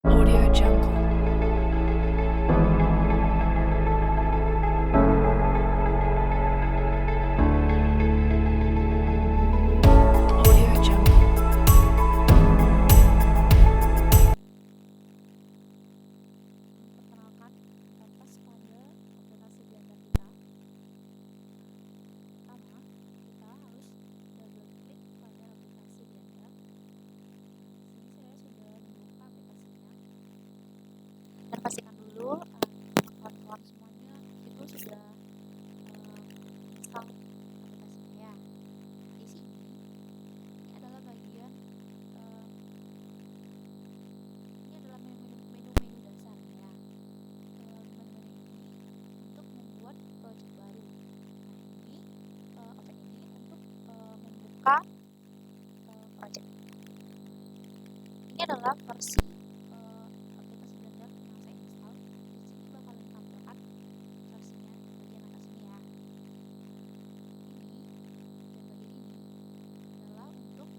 Audio Jungle. Audio Jungle. Perkenalkan, lepas pada aplikasi Blender kita. Pertama, kita harus double klik pada aplikasi Blender. Di sini saya sudah membuka aplikasinya. Dan pastikan dulu kawan-kawan semuanya itu sudah install aplikasinya ya. Di sini, ini adalah bagian ini adalah menu-menu dasarnya. Menu-menu ini untuk membuat project baru. Nah, ini open ini untuk membuka project. Ini adalah versi aplikasi Blender yang saya install. Di sini bakalan tampilkan versinya bagian atas ini ya. Ini dan bagian ini adalah untuk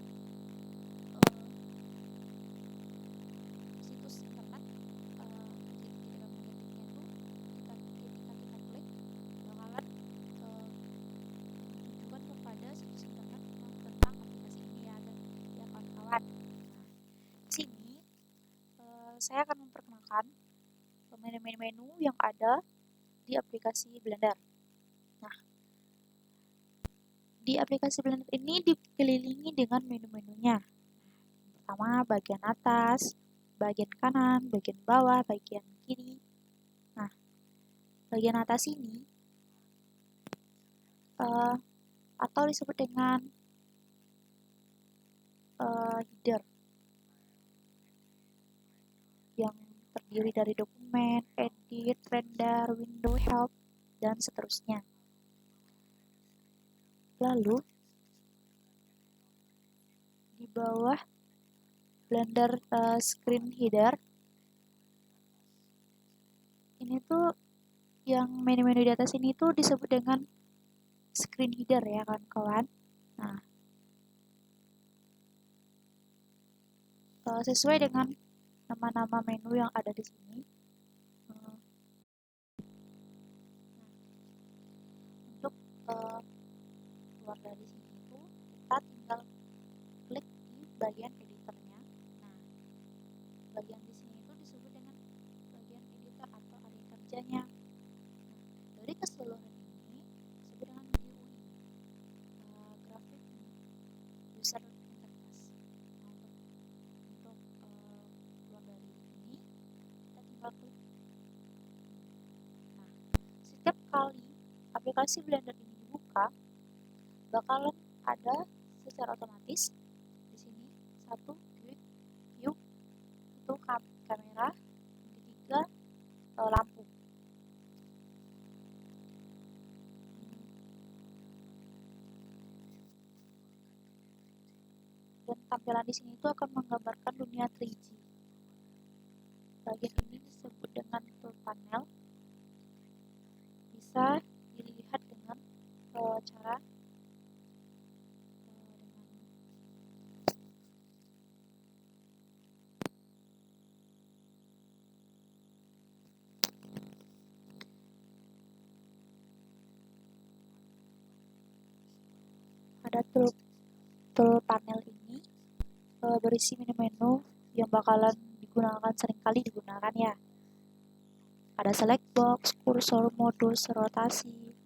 situs internet. Ketika mengetiknya itu ketika kita klik bakalan ditujukan kepada situs internet yang tentang aplikasi ini ya kawan-kawan. Di sini saya akan memperkenalkan menu-menu yang ada di aplikasi Blender. Nah, di aplikasi Blender ini dikelilingi dengan menu-menunya. Pertama, bagian atas, bagian kanan, bagian bawah, bagian kiri. Nah, bagian atas ini atau disebut dengan header yang terdiri dari dokumen, edit, render, window help, dan seterusnya. Lalu di bawah Blender screen header ini tuh yang menu-menu di atas ini tuh disebut dengan screen header ya kawan-kawan. Nah, sesuai dengan nama-nama menu yang ada di sini. Untuk keluar dari sini itu kita tinggal klik di bagian editornya. Nah, bagian di sini itu disebut dengan bagian editor atau area kerjanya. Nah, dari keseluruhan ini disebut dengan GUI, graphic user interface. Nah, untuk keluar dari ini kita tinggal klik. Nah, setiap kali aplikasi Blender ini dibuka bakalan ada secara otomatis di sini satu quick view itu kamera, yang ketiga lampu. Dan tampilan di sini itu akan menggambarkan dunia 3D. Bagian ini disebut dengan tool panel. Bisa dilihat dengan cara ada tool panel ini berisi menu-menu yang bakalan seringkali digunakan ya. Ada select box, cursor, modus, rotasi,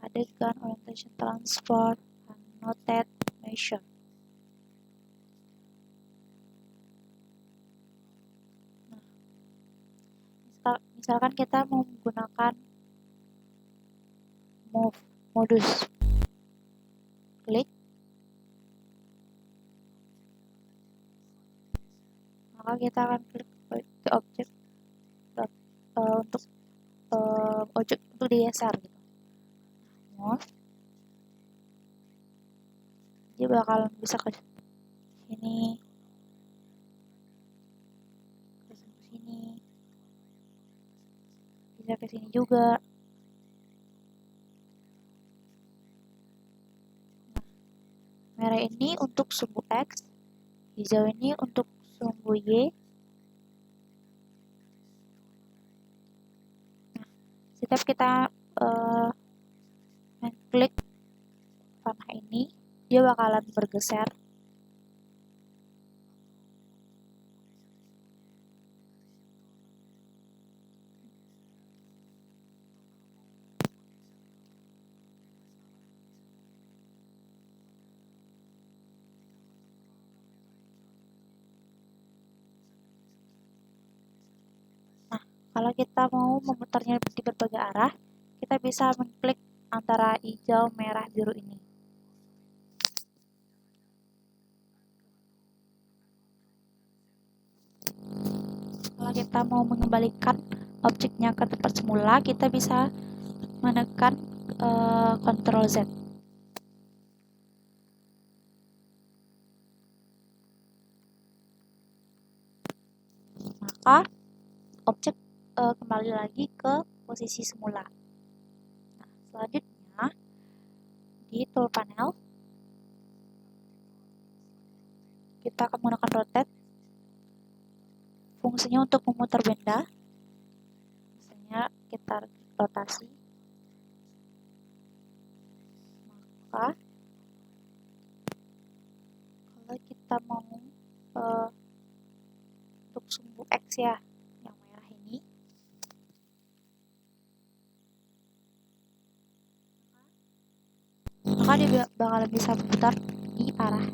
adegan, orientation, transform, annotate, measure. Nah, misalkan kita mau menggunakan modus, klik, maka kita akan klik ke objek untuk objek untuk digeser gitu. Move, dia bakalan bisa ke sini, ke sini, bisa ke sini juga. Nah, merah ini untuk sumbu X, hijau ini untuk sumbu Y, setiap kita klik panah ini, dia bakalan bergeser. Nah, kalau kita mau memutarnya di berbagai arah, kita bisa mengklik antara hijau, merah, biru ini. Kalau kita mau mengembalikan objeknya ke tempat semula, kita bisa menekan Ctrl Z. Maka objek kembali lagi ke posisi semula. Nah, selanjutnya di tool panel kita akan menggunakan rotate. Fungsinya untuk memutar benda. Misalnya kita rotasi. Maka kalau kita mau untuk sumbu X ya, yang merah ini, maka dia bakalan bisa memutar di arah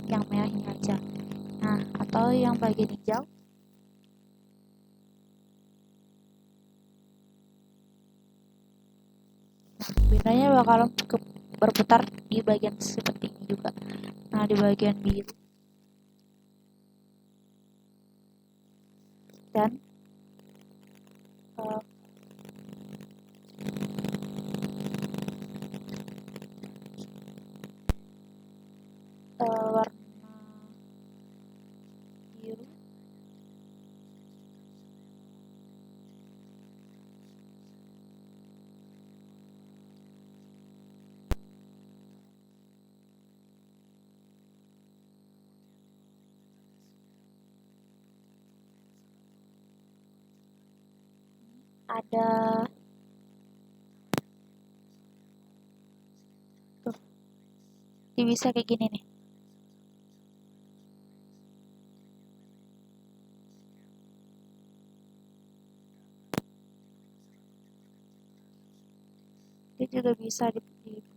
yang merah ini aja. Nah, atau yang bagian hijau. Bendanya bakalan berputar di bagian seperti ini juga. Nah, di bagian biru. Dan warna biru ada tuh, dia bisa kayak gini nih. Dia juga bisa dibesar.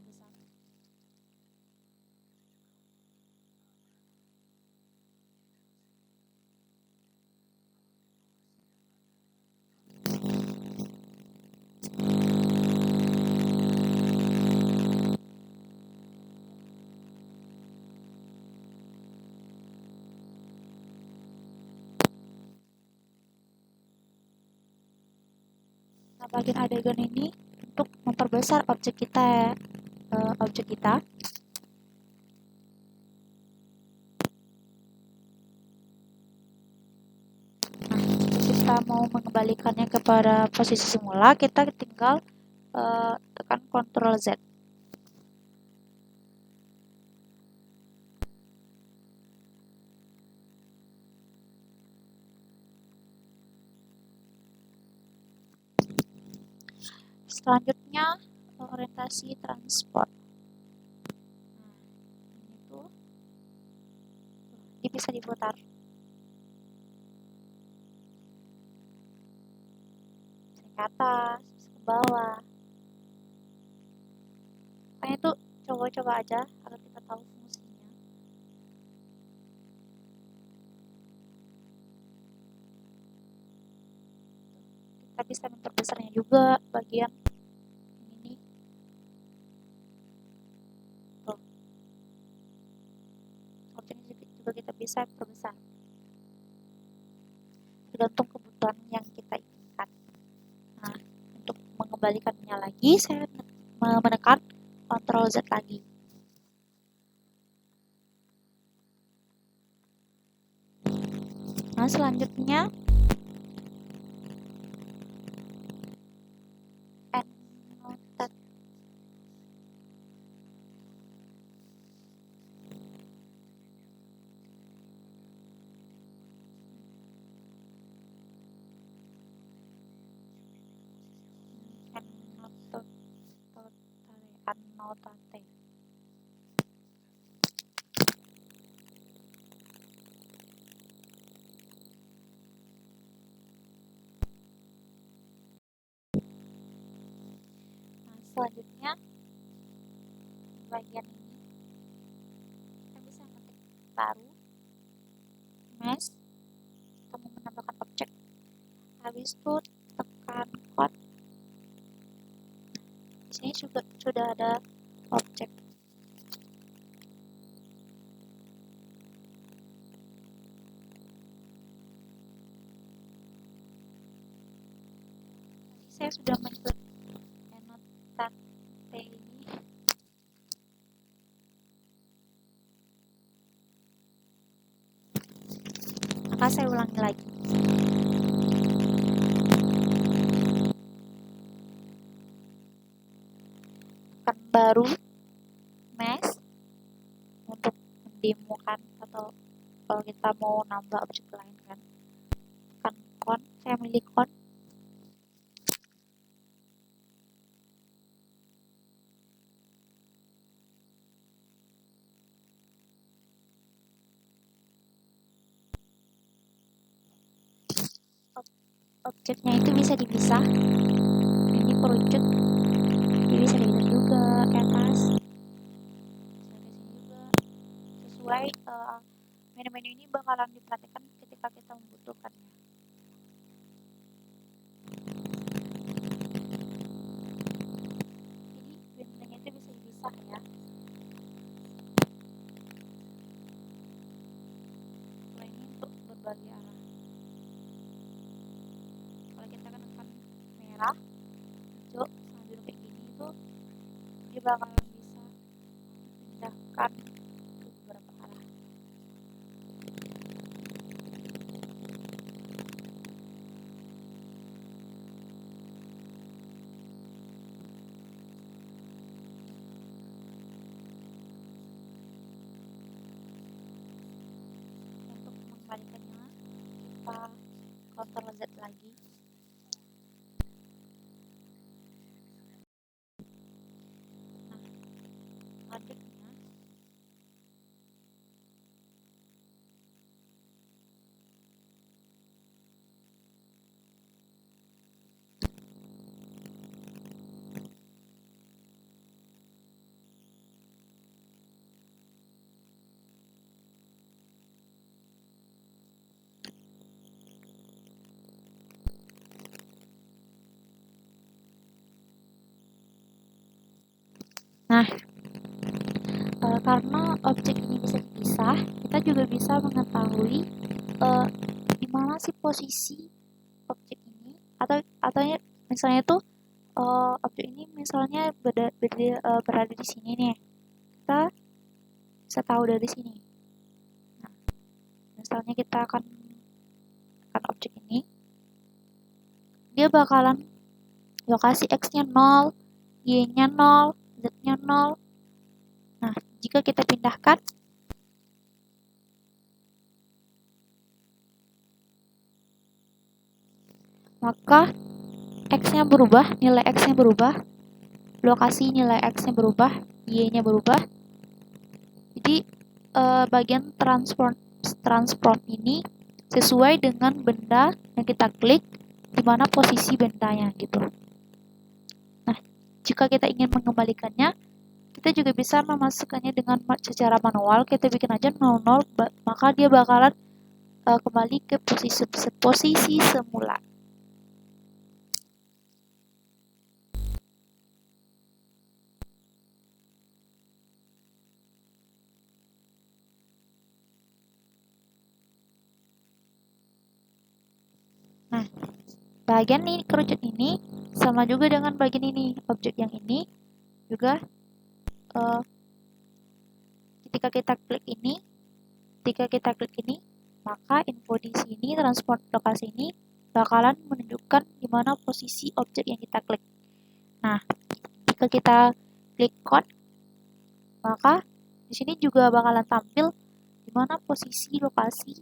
Nah, bagian adegan ini untuk memperbesar objek kita Nah, jika kita mau mengembalikannya kepada posisi semula, kita tinggal tekan Ctrl Z. Selanjutnya orientasi transport. Nah, ini tuh dia bisa diputar. Bisa ke atas, bisa ke bawah. Makanya itu coba-coba aja agar kita tahu fungsinya. Kita bisa memperbesarnya juga bagian ini. Tuh. Objeknya juga kita bisa perbesar. Tergantung kebutuhan yang kita inginkan. Nah, untuk mengembalikannya lagi, saya menekan Ctrl Z lagi. Nah, selanjutnya annotate. nota T. Nah, selanjutnya bagian ini kita bisa ngetik baru mesh, kita mau menambahkan objek, habis itu tekan code. Di sini juga sudah ada objek. Tadi saya sudah mencet nota T ini. Maka saya ulangi lagi. Tekan baru mesh untuk mendemokan atau kalau kita mau nambah objek lain kan. Tekan cont, saya milih cont. Objeknya itu bisa dipisah. Ini kerucut, jadi bisa dilihat juga ke atas. Sampai sini juga sesuai menu-menu ini bakalan diperhatikan ketika kita membutuhkannya. Jadi menunya itu bisa dipisah ya. Kalau ini untuk berbagai arah. Kalau kita tekan merah, hijau, sambil kayak gini itu dia bakalan bisa dipindahkan ke beberapa arah. Untuk mengembalikannya, kita Ctrl Z lagi. Nah, adiknya Nah, karena objek ini bisa dipisah, kita juga bisa mengetahui di mana sih posisi objek ini, atau misalnya tuh objek ini misalnya berada di sini nih, kita bisa tahu dari sini. Nah, misalnya kita akan objek ini, dia bakalan lokasi X-nya 0, Y-nya 0, Z-nya 0. Nah, jika kita pindahkan, maka X-nya berubah, nilai X-nya berubah, lokasi nilai X-nya berubah, Y-nya berubah. Jadi, bagian transform ini sesuai dengan benda yang kita klik, di mana posisi bendanya gitu. Nah, jika kita ingin mengembalikannya, kita juga bisa memasukkannya dengan secara manual. Kita bikin aja 00, maka dia bakalan kembali ke posisi semula. Nah, bagian ini kerucut ini sama juga dengan bagian ini. Objek yang ini juga ketika kita klik ini, maka info di sini transport lokasi ini bakalan menunjukkan di mana posisi objek yang kita klik. Nah, jika kita klik code, maka di sini juga bakalan tampil di mana posisi lokasi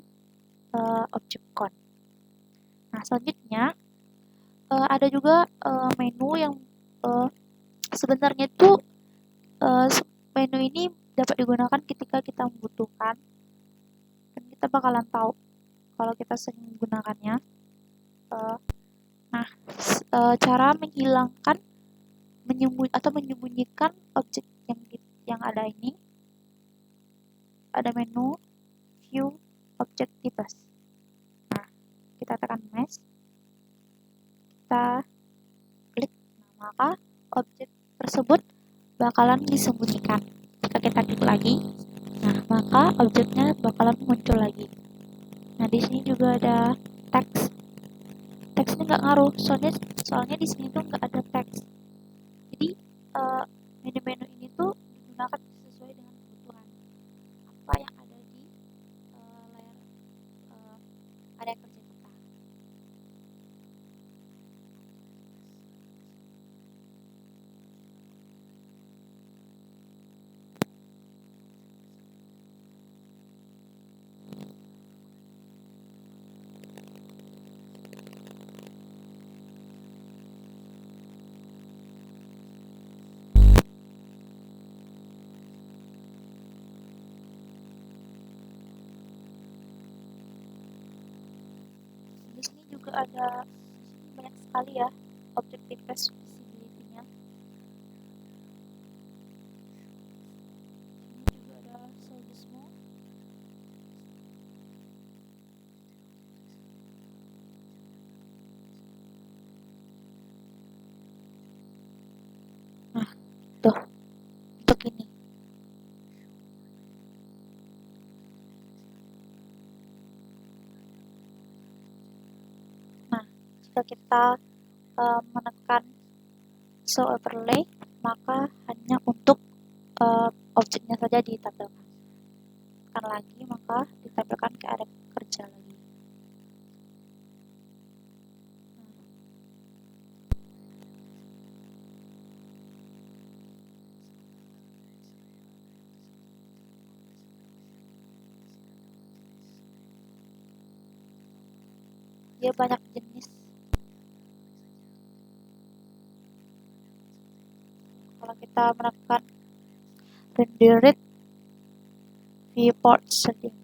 objek code. Nah, selanjutnya ada juga menu yang sebenarnya itu menu ini dapat digunakan ketika kita membutuhkan, dan kita bakalan tahu kalau kita sering menggunakannya. Cara menghilangkan atau menyembunyikan objek yang ada ini, ada menu View Object Types. Nah, kita tekan Mesh, kita klik, maka objek tersebut bakalan disembunyikan. Jika kita klik lagi, maka objeknya bakalan muncul lagi. Nah, di sini juga ada teks. Teks ini nggak ngaruh, soalnya di sini tuh nggak ada teks. Jadi menu-menu ini tuh digunakan sesuai dengan kebutuhan apa yang ada di layar area kerja kita. Di sini juga ada, banyak sekali ya objective visibility-nya. Ini juga ada show gizmo. Nah, tuh untuk ini. Nah, jika kita menekan show overlay, maka hanya untuk objeknya saja ditampilkan. Tekan lagi, maka ditampilkan ke area kerja lagi. Dia banyak jenis. Kalau kita menekan rendered viewport setting,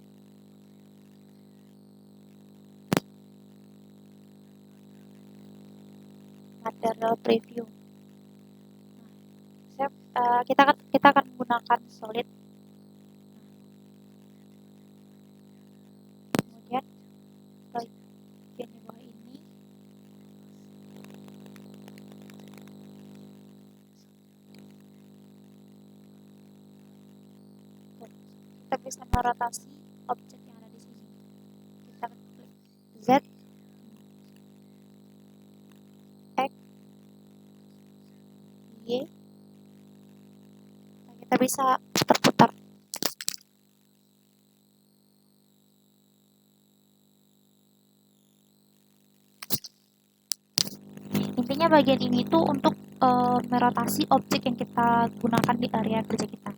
material preview, kita akan menggunakan solid. Kemudian bagian di bawah ini kita bisa merotasi objek yang ada di sini. Kita klik Z, X, Y, nah, kita bisa putar-putar. Intinya bagian ini tuh untuk merotasi objek yang kita gunakan di area kerja kita.